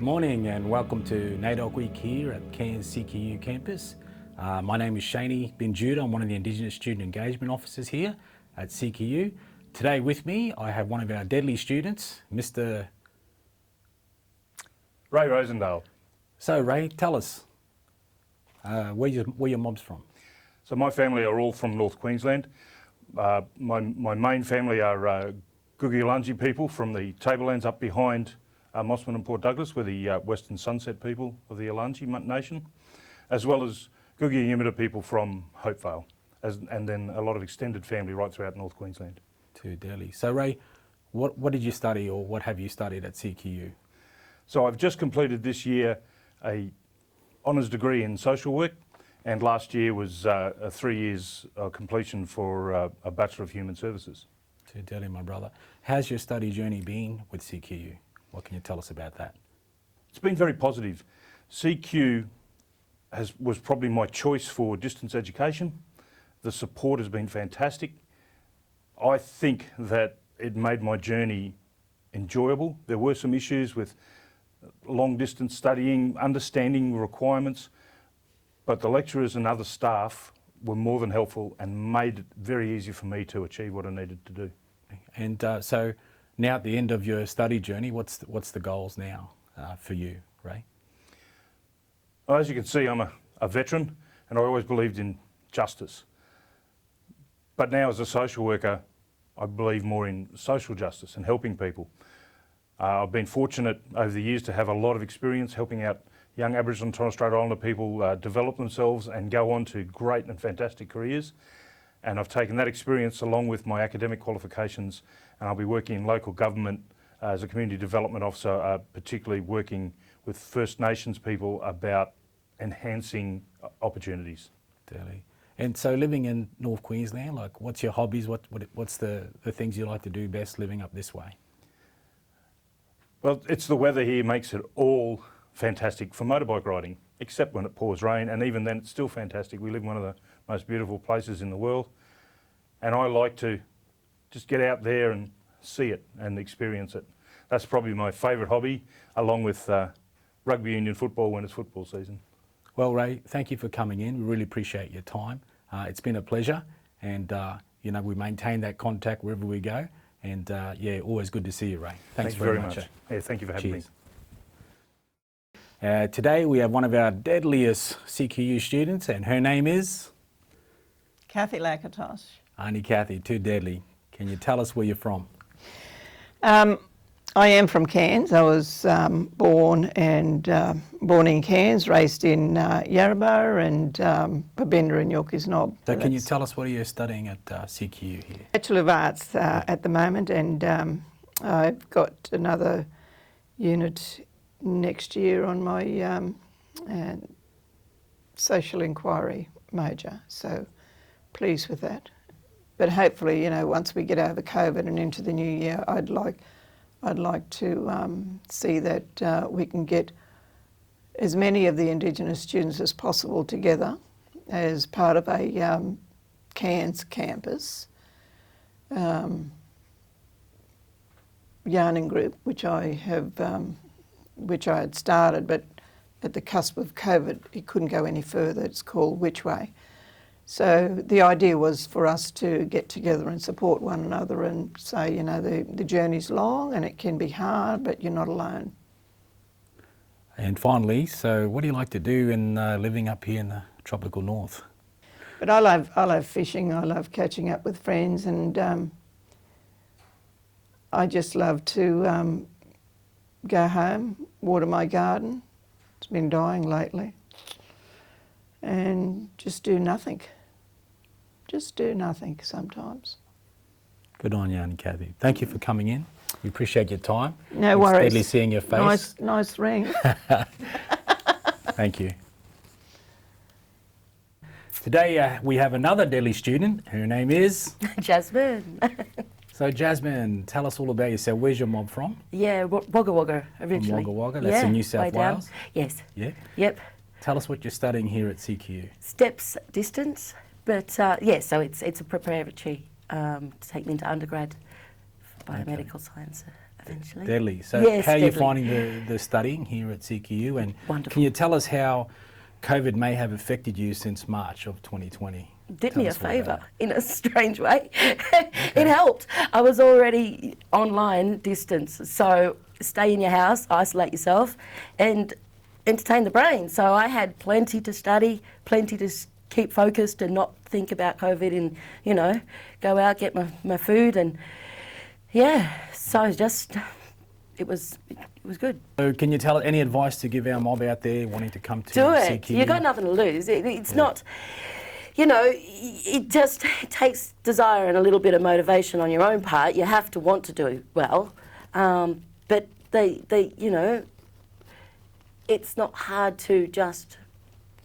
morning and welcome to NAIDOC Week here at Cairns CQU campus. My name is Shaney Bin-Judah. I'm one of the Indigenous Student Engagement Officers here at CQU. Today with me I have one of our deadly students, Mr. Ray Rosendale. So Ray, tell us, where your mob's from? So my family are all from North Queensland. My main family are Cqu people from the tablelands up behind Mossman and Port Douglas. We're the Western Sunset people of the Alanji Nation, as well as Cqu people from Hopevale, and then a lot of extended family right throughout North Queensland. Too deadly. So Ray, what did you study, or what have you studied at CQU? So I've just completed this year a honours degree in social work, and last year was 3 years completion for a Bachelor of Human Services. Too deadly, my brother. How's your study journey been with CQU? What can you tell us about that? It's been very positive. CQ was probably my choice for distance education. The support has been fantastic. I think that it made my journey enjoyable. There were some issues with long distance studying, understanding requirements, but the lecturers and other staff were more than helpful and made it very easy for me to achieve what I needed to do. And so now at the end of your study journey, what's the goals now for you, Ray? Well, as you can see, I'm a veteran, and I always believed in justice. But now as a social worker, I believe more in social justice and helping people. I've been fortunate over the years to have a lot of experience helping out young Aboriginal and Torres Strait Islander people develop themselves and go on to great and fantastic careers. And I've taken that experience along with my academic qualifications, and I'll be working in local government as a community development officer, particularly working with First Nations people about enhancing opportunities. Deadly. And so living in North Queensland, like what's your hobbies? What's the things you like to do best living up this way? Well, it's the weather here makes it all fantastic for motorbike riding, except when it pours rain, and even then it's still fantastic. We live in one of the most beautiful places in the world, and I like to just get out there and see it and experience it. That's probably my favourite hobby, along with rugby union football when it's football season. Well, Ray, thank you for coming in. We really appreciate your time. It's been a pleasure, and you know, we maintain that contact wherever we go. And yeah, always good to see you, Ray. Thanks very much. Yeah, thank you for having me. Today we have one of our deadliest CQU students, and her name is? Kathy Lakatos. Auntie Kathy, too deadly. Can you tell us where you're from? I am from Cairns. I was born in Cairns, raised in Yarrabah and Babinda and Yorkeys Knob. So can you tell us what are you studying at CQU here? Bachelor of Arts at the moment, and I've got another unit next year on my social inquiry major, so pleased with that. But hopefully, you know, once we get over COVID and into the new year, I'd like to see that we can get as many of the Indigenous students as possible together as part of a Cairns campus yarning group, which I had started, but at the cusp of COVID, it couldn't go any further. It's called Which Way. So the idea was for us to get together and support one another and say, you know, the journey's long and it can be hard, but you're not alone. And finally, so what do you like to do in living up here in the tropical north? But I love fishing. I love catching up with friends, and I just love to go home, water my garden. It's been dying lately. And just do nothing. Just do nothing sometimes. Good on you, Auntie Kathy. Thank you for coming in. We appreciate your time. No worries. It's deadly seeing your face. Nice ring. Thank you. Today we have another deadly student. Her name is? Jasmine. So Jasmine, tell us all about yourself. Where's your mob from? Yeah, Wagga Wagga originally. From Wagga Wagga? That's in New South Wales? Yes. Yeah? Yep. Tell us what you're studying here at CQU. Steps distance, but yeah, so it's a preparatory to take me into undergrad for biomedical science eventually. Deadly. So Yes, how are you deadly. finding the studying here at CQU? And Wonderful. can you tell us how COVID may have affected you since March of 2020? Did Tell me a us all about favour it. in a strange way. It helped. I was already online distance, so stay in your house, isolate yourself, and entertain the brain. So I had plenty to study, plenty to keep focused and not think about COVID, and go out, get my food, and so just it was good. So can you tell any advice to give our mob out there wanting to come to Do it. CQU? You got nothing to lose. It's not. It just takes desire and a little bit of motivation on your own part. You have to want to do well, but it's not hard to just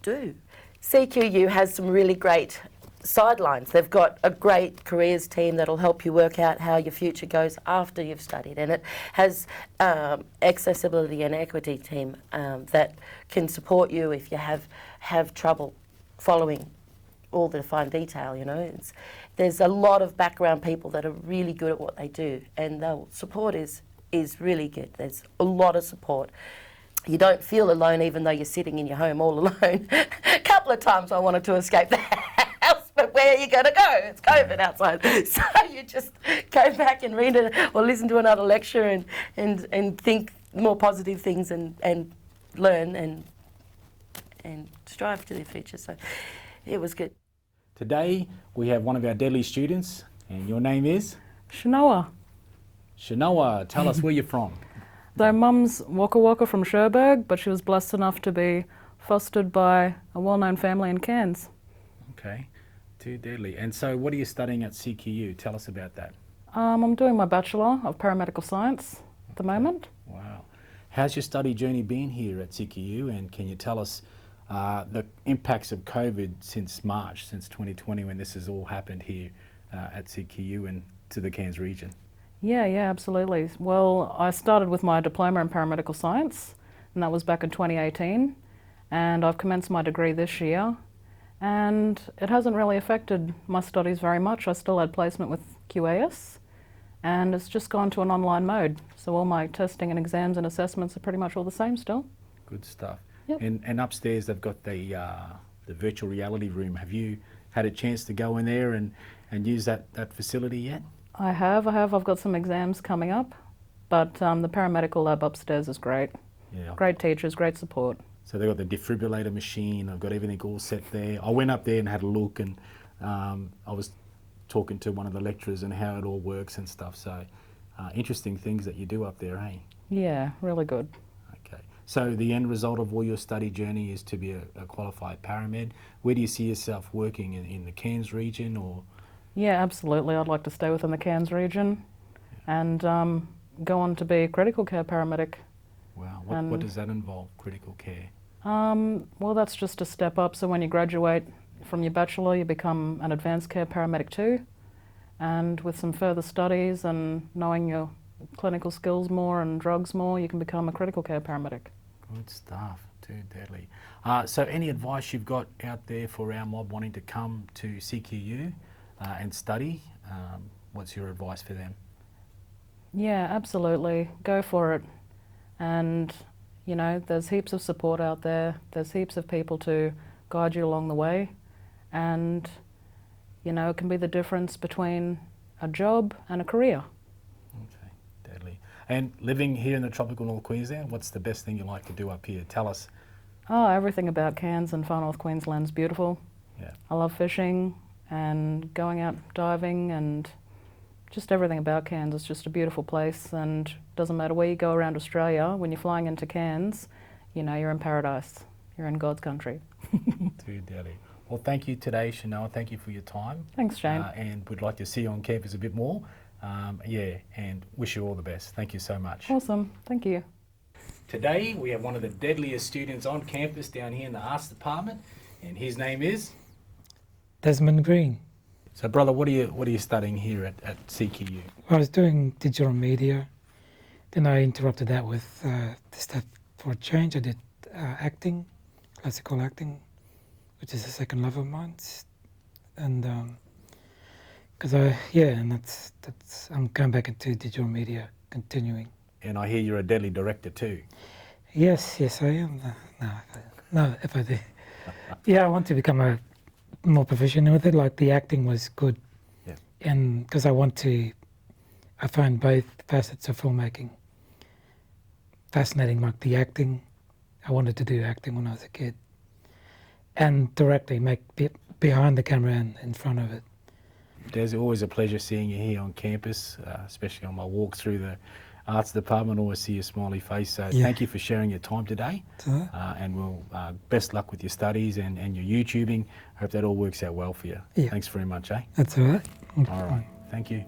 do. CQU has some really great sidelines. They've got a great careers team that'll help you work out how your future goes after you've studied, and it has accessibility and equity team that can support you if you have trouble following all the fine detail. There's a lot of background people that are really good at what they do, and the support is really good. There's a lot of support. You don't feel alone even though you're sitting in your home all alone. A couple of times I wanted to escape the house, but where are you going to go? It's COVID outside. So you just go back and read it or listen to another lecture and think more positive things and learn and strive to the future. So it was good. Today we have one of our deadly students, and your name is? Shanoa. Shanoa. Tell us where you're from. Their mum's Waka Waka from Cherbourg, but she was blessed enough to be fostered by a well-known family in Cairns. Okay, too deadly. And so what are you studying at CQU? Tell us about that. I'm doing my Bachelor of Paramedical Science at the moment. Wow. How's your study journey been here at CQU, and can you tell us the impacts of COVID since March, since 2020, when this has all happened here at CQU and to the Cairns region? Yeah, absolutely. Well, I started with my diploma in paramedical science, and that was back in 2018, and I've commenced my degree this year, and it hasn't really affected my studies very much. I still had placement with QAS, and it's just gone to an online mode, so all my testing and exams and assessments are pretty much all the same still. Good stuff. Yep. And upstairs they've got the virtual reality room. Have you had a chance to go in there and use that facility yet? I have. I've got some exams coming up, but the paramedical lab upstairs is great. Yeah. Great teachers, great support. So they've got the defibrillator machine. I've got everything all set there. I went up there and had a look, and I was talking to one of the lecturers and how it all works and stuff. So interesting things that you do up there, eh? Yeah, really good. Okay. So the end result of all your study journey is to be a qualified paramed. Where do you see yourself working in the Cairns region or? Yeah, absolutely. I'd like to stay within the Cairns region and go on to be a critical care paramedic. Wow. What does that involve, critical care? Well, that's just a step up. So when you graduate from your bachelor, you become an advanced care paramedic too. And with some further studies and knowing your clinical skills more and drugs more, you can become a critical care paramedic. Good stuff. Too deadly. So any advice you've got out there for our mob wanting to come to CQU and study? What's your advice for them? Yeah, absolutely. Go for it. And, there's heaps of support out there. There's heaps of people to guide you along the way. And, it can be the difference between a job and a career. Okay, deadly. And living here in the tropical North Queensland, what's the best thing you like to do up here? Tell us. Oh, everything about Cairns and far north Queensland's beautiful. Yeah. I love fishing and going out diving, and just everything about Cairns. It's just a beautiful place, and it doesn't matter where you go around Australia, when you're flying into Cairns, you're in paradise. You're in God's country. Too deadly. Well, thank you today, Shanoa. Thank you for your time. Thanks, Shane. And we'd like to see you on campus a bit more. And wish you all the best. Thank you so much. Awesome. Thank you. Today we have one of the deadliest students on campus down here in the arts department, and his name is Desmond Green. So, brother, what are you studying here at CQU? I was doing digital media, then I interrupted that with the step for change. I did acting, classical acting, which is a second love of mine, and that's I'm going back into digital media continuing. And I hear you're a deadly director too. Yes, I am. No, if I do. Yeah, I want to become a more proficient with it. Like the acting was good, Yeah. and because I find both facets of filmmaking fascinating. Like the acting, I wanted to do acting when I was a kid, and directly behind the camera and in front of it. There's always a pleasure seeing you here on campus, especially on my walk through the arts department. Always see your smiley face. So Yeah. thank you for sharing your time today. And we'll best luck with your studies and your YouTubing. Hope that all works out well for you. Yeah. Thanks very much, eh? That's all right. All right. Thank you.